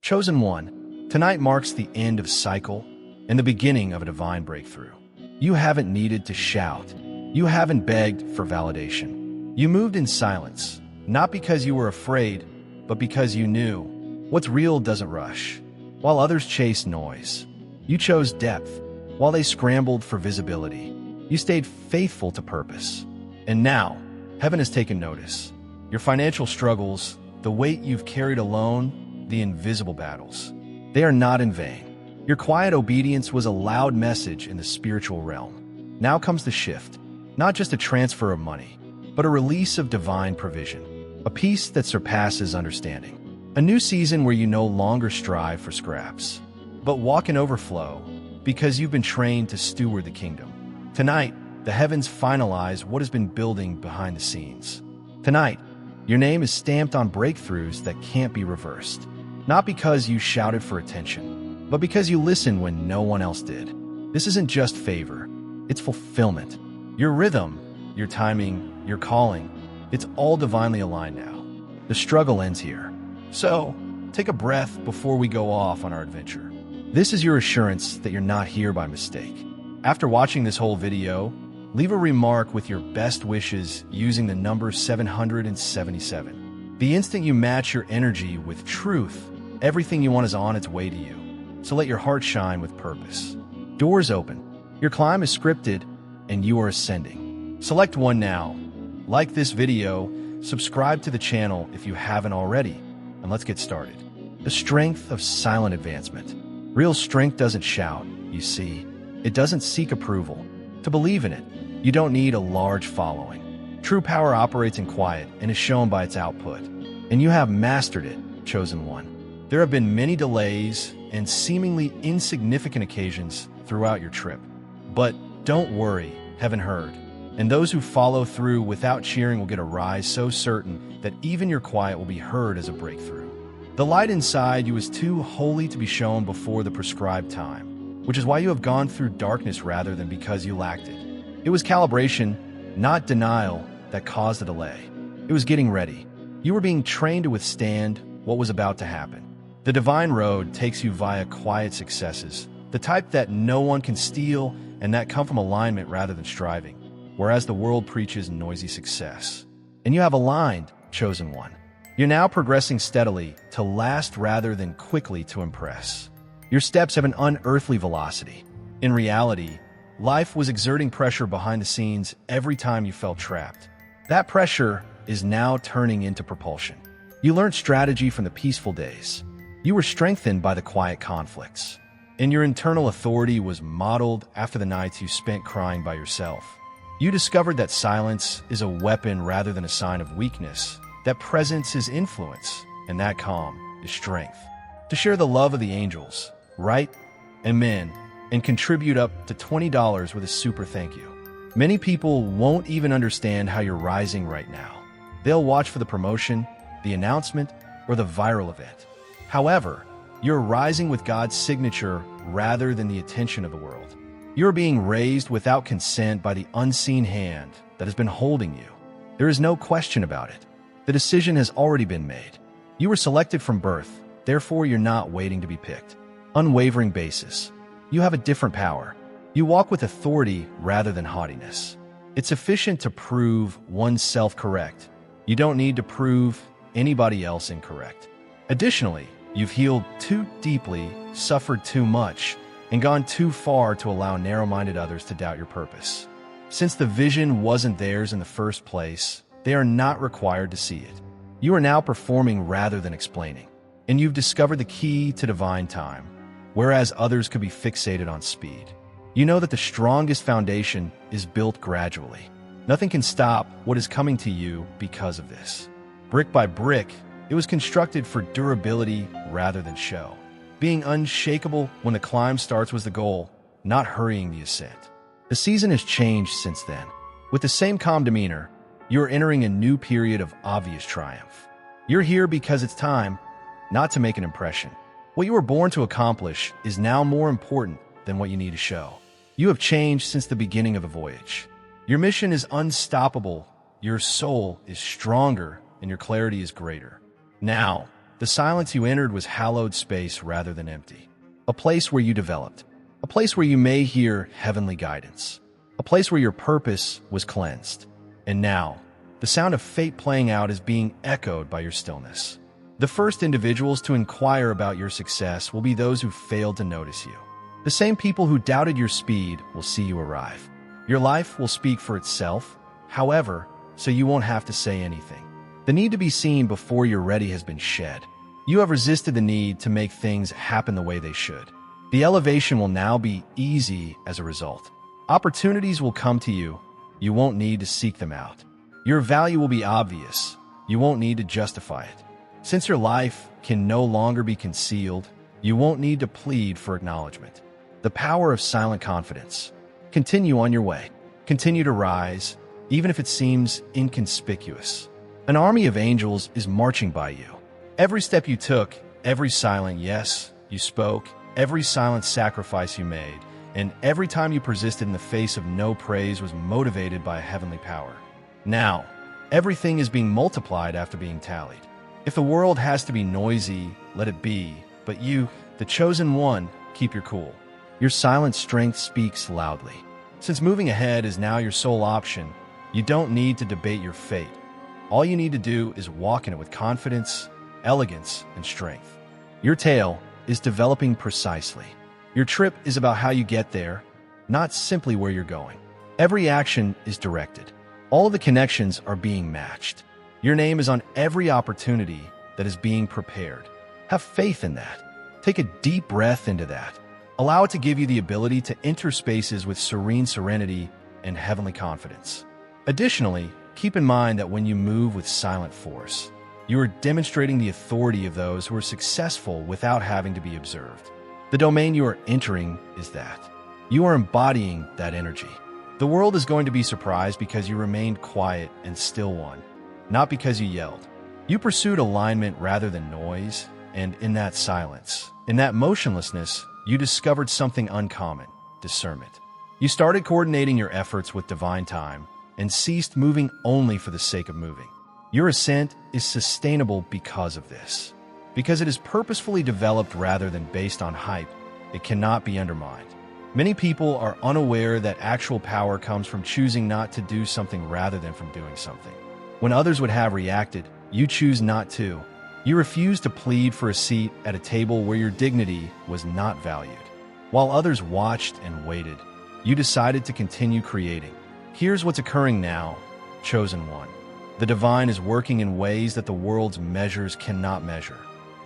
Chosen one, tonight marks the end of a cycle and the beginning of a divine breakthrough. You haven't needed to shout. You haven't begged for validation. You moved in silence, not because you were afraid, but because you knew what's real doesn't rush. While others chase noise, you chose depth. While they scrambled for visibility, you stayed faithful to purpose. And now, heaven has taken notice. Your financial struggles, the weight you've carried alone, the invisible battles, they are not in vain. Your quiet obedience was a loud message in the spiritual realm. Now comes the shift, not just a transfer of money, but a release of divine provision, a peace that surpasses understanding. A new season where you no longer strive for scraps, but walk in overflow because you've been trained to steward the kingdom. Tonight, the heavens finalize what has been building behind the scenes. Tonight, your name is stamped on breakthroughs that can't be reversed. Not because you shouted for attention, but because you listened when no one else did. This isn't just favor, it's fulfillment. Your rhythm, your timing, your calling, it's all divinely aligned now. The struggle ends here. So, take a breath before we go off on our adventure. This is your assurance that you're not here by mistake. After watching this whole video, leave a remark with your best wishes using the number 777. The instant you match your energy with truth, everything you want is on its way to you. So let your heart shine with purpose. Doors open. Your climb is scripted, and you are ascending. Select one now. Like this video, subscribe to the channel if you haven't already, and let's get started. The strength of silent advancement. Real strength doesn't shout, you see. It doesn't seek approval. To believe in it, you don't need a large following. True power operates in quiet and is shown by its output. And you have mastered it, chosen one. There have been many delays and seemingly insignificant occasions throughout your trip. But don't worry, heaven heard. And those who follow through without cheering will get a rise so certain that even your quiet will be heard as a breakthrough. The light inside you is too holy to be shown before the prescribed time, which is why you have gone through darkness rather than because you lacked it. It was calibration, not denial, that caused the delay. It was getting ready. You were being trained to withstand what was about to happen. The divine road takes you via quiet successes, the type that no one can steal and that come from alignment rather than striving, whereas the world preaches noisy success. And you have aligned, chosen one. You're now progressing steadily to last rather than quickly to impress. Your steps have an unearthly velocity. In reality, life was exerting pressure behind the scenes every time you felt trapped. That pressure is now turning into propulsion. You learned strategy from the peaceful days. You were strengthened by the quiet conflicts. And your internal authority was modeled after the nights you spent crying by yourself. You discovered that silence is a weapon rather than a sign of weakness, that presence is influence, and that calm is strength. To share the love of the angels, write, amen, and contribute up to $20 with a super thank you. Many people won't even understand how you're rising right now. They'll watch for the promotion, the announcement, or the viral event. However, you're rising with God's signature rather than the attention of the world. You're being raised without consent by the unseen hand that has been holding you. There is no question about it. The decision has already been made. You were selected from birth, therefore you're not waiting to be picked. Unwavering basis. You have a different power. You walk with authority rather than haughtiness. It's sufficient to prove oneself correct. You don't need to prove anybody else incorrect. Additionally, you've healed too deeply, suffered too much, and gone too far to allow narrow-minded others to doubt your purpose. Since the vision wasn't theirs in the first place, they are not required to see it. You are now performing rather than explaining, and you've discovered the key to divine time, whereas others could be fixated on speed. You know that the strongest foundation is built gradually. Nothing can stop what is coming to you because of this. Brick by brick, it was constructed for durability rather than show. Being unshakable when the climb starts was the goal, not hurrying the ascent. The season has changed since then. With the same calm demeanor, you are entering a new period of obvious triumph. You're here because it's time, not to make an impression. What you were born to accomplish is now more important than what you need to show. You have changed since the beginning of the voyage. Your mission is unstoppable, your soul is stronger, and your clarity is greater. Now, the silence you entered was hallowed space rather than empty. A place where you developed. A place where you may hear heavenly guidance. A place where your purpose was cleansed. And now, the sound of fate playing out is being echoed by your stillness. The first individuals to inquire about your success will be those who failed to notice you. The same people who doubted your speed will see you arrive. Your life will speak for itself, however, so you won't have to say anything. The need to be seen before you're ready has been shed. You have resisted the need to make things happen the way they should. The elevation will now be easy as a result. Opportunities will come to you. You won't need to seek them out. Your value will be obvious. You won't need to justify it. Since your life can no longer be concealed, you won't need to plead for acknowledgement. The power of silent confidence. Continue on your way. Continue to rise, even if it seems inconspicuous. An army of angels is marching by you. Every step you took, every silent yes you spoke, every silent sacrifice you made, and every time you persisted in the face of no praise was motivated by a heavenly power. Now, everything is being multiplied after being tallied. If the world has to be noisy, let it be, but you, the chosen one, keep your cool. Your silent strength speaks loudly. Since moving ahead is now your sole option, you don't need to debate your fate. All you need to do is walk in it with confidence, elegance, and strength. Your tale is developing precisely. Your trip is about how you get there, not simply where you're going. Every action is directed. All of the connections are being matched. Your name is on every opportunity that is being prepared. Have faith in that. Take a deep breath into that. Allow it to give you the ability to enter spaces with serene serenity and heavenly confidence. Additionally, keep in mind that when you move with silent force, you are demonstrating the authority of those who are successful without having to be observed. The domain you are entering is that. You are embodying that energy. The world is going to be surprised because you remained quiet and still won, not because you yelled. You pursued alignment rather than noise, and in that silence, in that motionlessness, you discovered something uncommon: discernment. You started coordinating your efforts with divine time and ceased moving only for the sake of moving. Your ascent is sustainable because of this. Because it is purposefully developed rather than based on hype, it cannot be undermined. Many people are unaware that actual power comes from choosing not to do something rather than from doing something. When others would have reacted, you choose not to. You refuse to plead for a seat at a table where your dignity was not valued. While others watched and waited, you decided to continue creating. Here's what's occurring now, chosen one. The divine is working in ways that the world's measures cannot measure.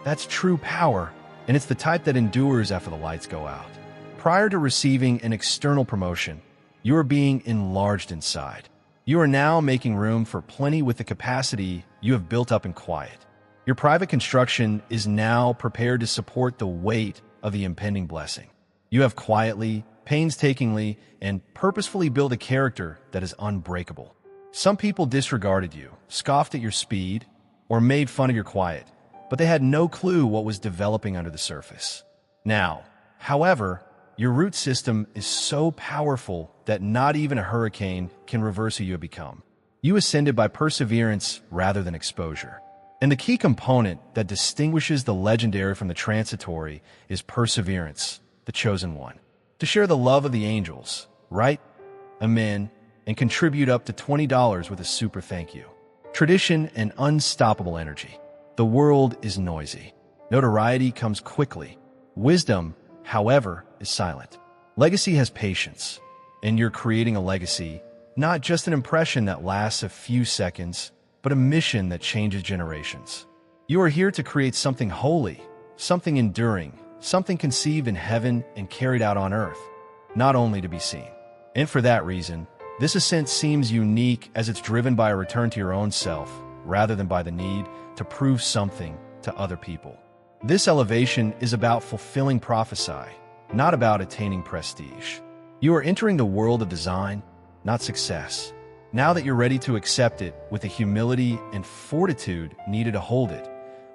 That's true power, and it's the type that endures after the lights go out. Prior to receiving an external promotion, you are being enlarged inside. You are now making room for plenty with the capacity you have built up in quiet. Your private construction is now prepared to support the weight of the impending blessing. You have quietly, painstakingly, and purposefully built a character that is unbreakable. Some people disregarded you, scoffed at your speed, or made fun of your quiet, but they had no clue what was developing under the surface. Now, however, your root system is so powerful that not even a hurricane can reverse who you have become. You ascended by perseverance rather than exposure. And the key component that distinguishes the legendary from the transitory is perseverance, the chosen one. To share the love of the angels, write, amen, and contribute up to $20 with a super thank you. Tradition and unstoppable energy. The world is noisy. Notoriety comes quickly. Wisdom, however, is silent. Legacy has patience, and you're creating a legacy, not just an impression that lasts a few seconds, but a mission that changes generations. You are here to create something holy, something enduring, something conceived in heaven and carried out on earth, not only to be seen. And for that reason, this ascent seems unique as it's driven by a return to your own self, rather than by the need to prove something to other people. This elevation is about fulfilling prophecy, not about attaining prestige. You are entering the world of design, not success. Now that you're ready to accept it with the humility and fortitude needed to hold it,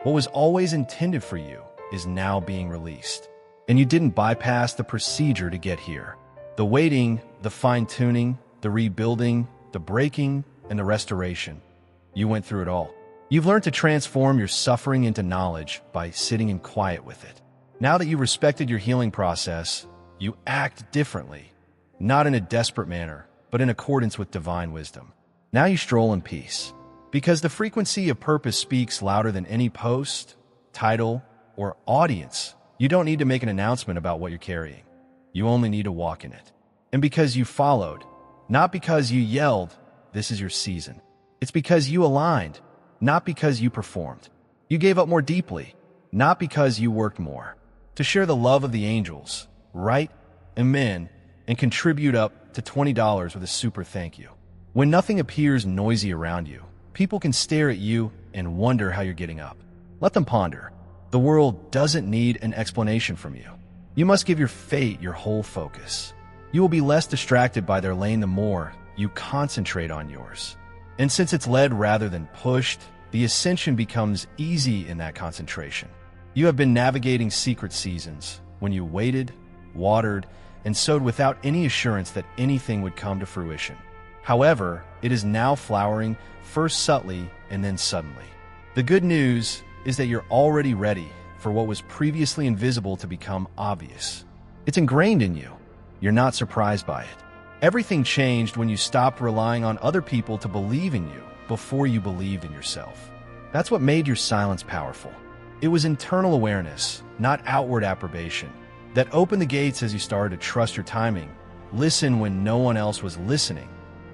what was always intended for you is now being released. And you didn't bypass the procedure to get here. The waiting, the fine-tuning, the rebuilding, the breaking, and the restoration. You went through it all. You've learned to transform your suffering into knowledge by sitting in quiet with it. Now that you've respected your healing process, you act differently, not in a desperate manner, but in accordance with divine wisdom. Now you stroll in peace, because the frequency of purpose speaks louder than any post, title, or audience. You don't need to make an announcement about what you're carrying. You only need to walk in it. And because you followed, not because you yelled, "This is your season." It's because you aligned, not because you performed. You gave up more deeply, not because you worked more. To share the love of the angels, write, amen, and contribute up to $20 with a super thank you. When nothing appears noisy around you, people can stare at you and wonder how you're getting up. Let them ponder. The world doesn't need an explanation from you. You must give your fate your whole focus. You will be less distracted by their lane the more you concentrate on yours. And since it's led rather than pushed, the ascension becomes easy in that concentration. You have been navigating secret seasons when you waited, watered, and sowed without any assurance that anything would come to fruition. However, it is now flowering, first subtly and then suddenly. The good news is that you're already ready for what was previously invisible to become obvious. It's ingrained in you. You're not surprised by it. Everything changed when you stopped relying on other people to believe in you before you believed in yourself. That's what made your silence powerful. It was internal awareness, not outward approbation, that opened the gates as you started to trust your timing, listen when no one else was listening,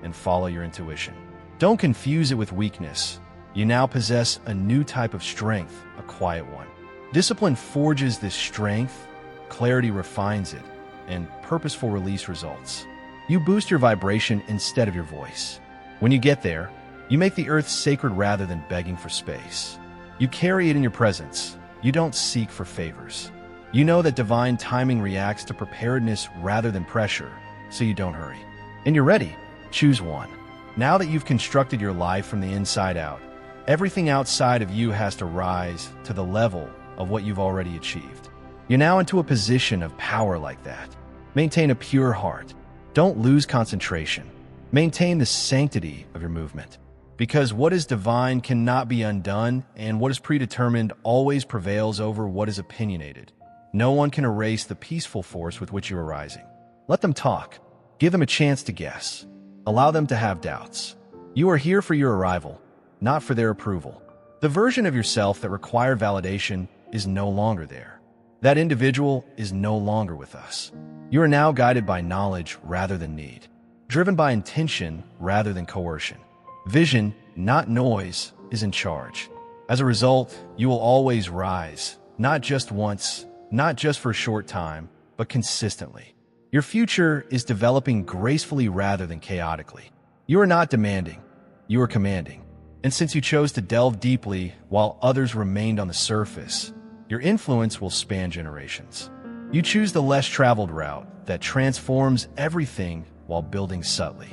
and follow your intuition. Don't confuse it with weakness. You now possess a new type of strength, a quiet one. Discipline forges this strength, clarity refines it, and purposeful release results. You boost your vibration instead of your voice. When you get there, you make the earth sacred rather than begging for space. You carry it in your presence. You don't seek for favors. You know that divine timing reacts to preparedness rather than pressure, so you don't hurry. And you're ready. Choose one. Now that you've constructed your life from the inside out, everything outside of you has to rise to the level of what you've already achieved. You're now into a position of power like that. Maintain a pure heart. Don't lose concentration. Maintain the sanctity of your movement. Because what is divine cannot be undone, and what is predetermined always prevails over what is opinionated. No one can erase the peaceful force with which you are rising. Let them talk. Give them a chance to guess. Allow them to have doubts. You are here for your arrival, not for their approval. The version of yourself that required validation is no longer there. That individual is no longer with us. You are now guided by knowledge rather than need, driven by intention rather than coercion. Vision, not noise, is in charge. As a result, you will always rise, not just once, not just for a short time, but consistently. Your future is developing gracefully rather than chaotically. You are not demanding, you are commanding. And since you chose to delve deeply while others remained on the surface, your influence will span generations. You choose the less traveled route that transforms everything while building subtly.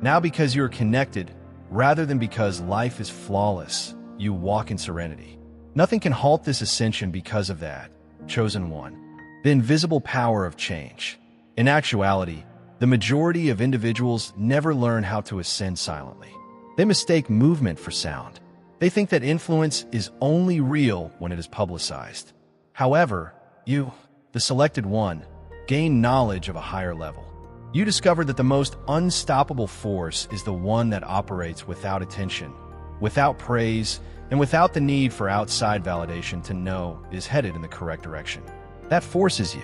Now, because you are connected, rather than because life is flawless, you walk in serenity. Nothing can halt this ascension because of that, chosen one, the invisible power of change. In actuality, the majority of individuals never learn how to ascend silently. They mistake movement for sound. They think that influence is only real when it is publicized. However, you, the selected one, gain knowledge of a higher level. You discover that the most unstoppable force is the one that operates without attention, without praise, and without the need for outside validation to know it is headed in the correct direction. That forces you.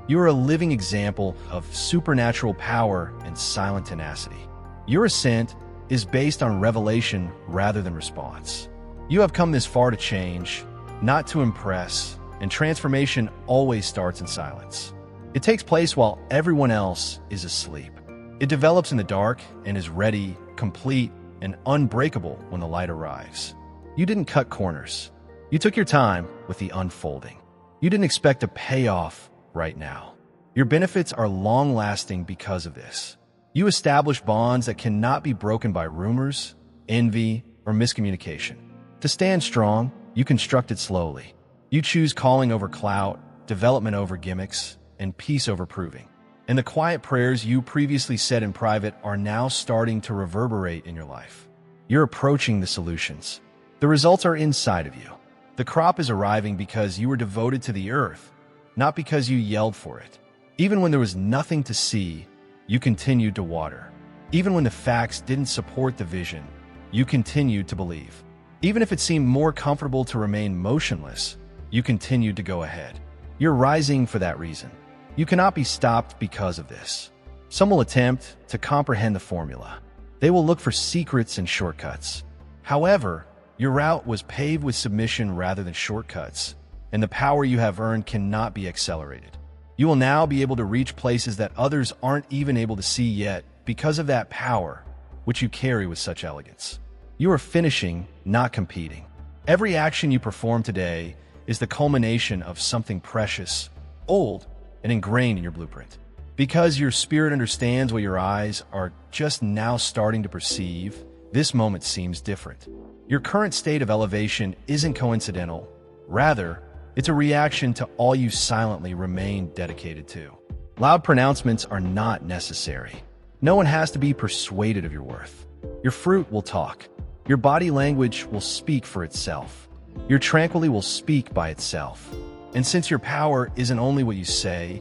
You are a living example of supernatural power and silent tenacity. Your ascent is based on revelation rather than response. You have come this far to change, not to impress, and transformation always starts in silence. It takes place while everyone else is asleep. It develops in the dark and is ready, complete, and unbreakable when the light arrives. You didn't cut corners. You took your time with the unfolding. You didn't expect a payoff right now. Your benefits are long-lasting because of this. You establish bonds that cannot be broken by rumors, envy, or miscommunication. To stand strong, you construct it slowly. You choose calling over clout, development over gimmicks, and peace over proving. And the quiet prayers you previously said in private are now starting to reverberate in your life. You're approaching the solutions. The results are inside of you. The crop is arriving because you were devoted to the earth, not because you yelled for it. Even when there was nothing to see, you continued to water. Even when the facts didn't support the vision, you continued to believe. Even if it seemed more comfortable to remain motionless, you continued to go ahead. You're rising for that reason. You cannot be stopped because of this. Some will attempt to comprehend the formula. They will look for secrets and shortcuts. However, your route was paved with submission rather than shortcuts, and the power you have earned cannot be accelerated. You will now be able to reach places that others aren't even able to see yet because of that power, which you carry with such elegance. You are finishing, not competing. Every action you perform today is the culmination of something precious, old, and ingrained in your blueprint. Because your spirit understands what your eyes are just now starting to perceive, this moment seems different. Your current state of elevation isn't coincidental. Rather, it's a reaction to all you silently remain dedicated to. Loud pronouncements are not necessary. No one has to be persuaded of your worth. Your fruit will talk. Your body language will speak for itself. Your tranquility will speak by itself. And since your power isn't only what you say,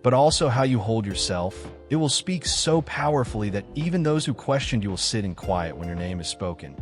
but also how you hold yourself, it will speak so powerfully that even those who questioned you will sit in quiet when your name is spoken.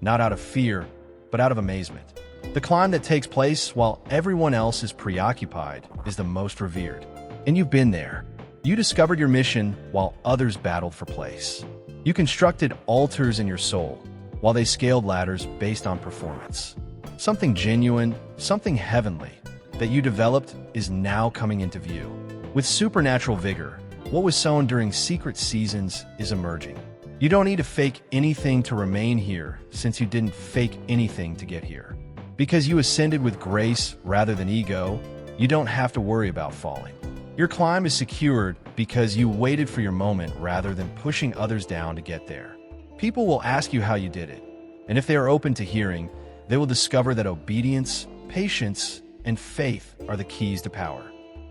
Not out of fear, but out of amazement. The climb that takes place while everyone else is preoccupied is the most revered. And you've been there. You discovered your mission while others battled for place. You constructed altars in your soul while they scaled ladders based on performance. Something genuine, something heavenly that you developed is now coming into view. With supernatural vigor, what was sown during secret seasons is emerging. You don't need to fake anything to remain here, since you didn't fake anything to get here. Because you ascended with grace rather than ego, you don't have to worry about falling. Your climb is secured because you waited for your moment rather than pushing others down to get there. People will ask you how you did it, and if they are open to hearing, they will discover that obedience, patience, and faith are the keys to power.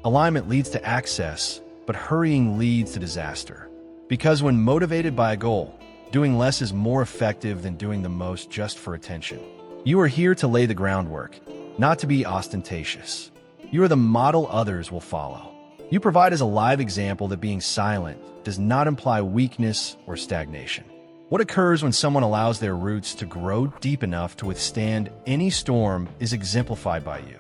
Alignment leads to access, but hurrying leads to disaster. Because when motivated by a goal, doing less is more effective than doing the most just for attention. You are here to lay the groundwork, not to be ostentatious. You are the model others will follow. You provide as a live example that being silent does not imply weakness or stagnation. What occurs when someone allows their roots to grow deep enough to withstand any storm is exemplified by you.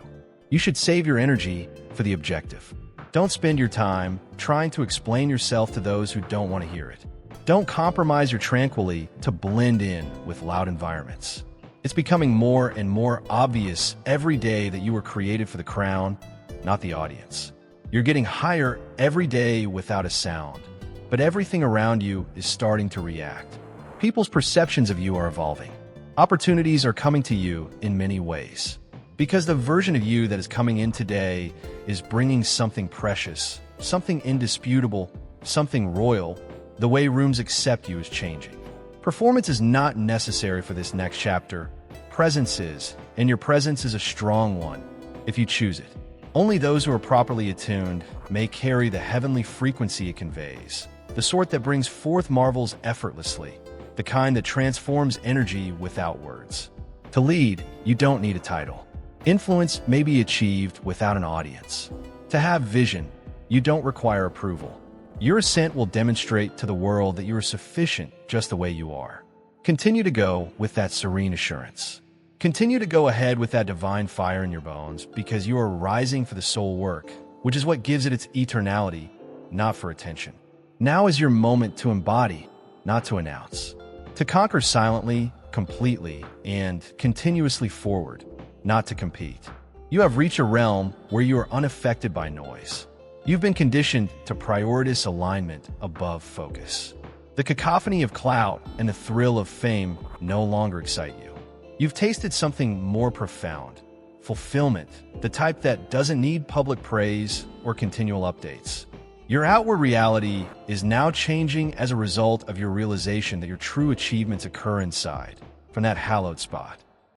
You should save your energy for the objective. Don't spend your time trying to explain yourself to those who don't want to hear it. Don't compromise your tranquility to blend in with loud environments. It's becoming more and more obvious every day that you were created for the crown, not the audience. You're getting higher every day without a sound, but everything around you is starting to react. People's perceptions of you are evolving. Opportunities are coming to you in many ways. Because the version of you that is coming in today is bringing something precious, something indisputable, something royal, the way rooms accept you is changing. Performance is not necessary for this next chapter. Presence is, and your presence is a strong one, if you choose it. Only those who are properly attuned may carry the heavenly frequency it conveys, the sort that brings forth marvels effortlessly, the kind that transforms energy without words. To lead, you don't need a title. Influence may be achieved without an audience. To have vision, you don't require approval. Your ascent will demonstrate to the world that you are sufficient just the way you are. Continue to go with that serene assurance. Continue to go ahead with that divine fire in your bones because you are rising for the soul work, which is what gives it its eternality, not for attention. Now is your moment to embody, not to announce. To conquer silently, completely, and continuously forward, not to compete. You have reached a realm where you are unaffected by noise. You've been conditioned to prioritize alignment above focus. The cacophony of clout and the thrill of fame no longer excite you. You've tasted something more profound, fulfillment, the type that doesn't need public praise or continual updates. Your outward reality is now changing as a result of your realization that your true achievements occur inside, from that hallowed spot.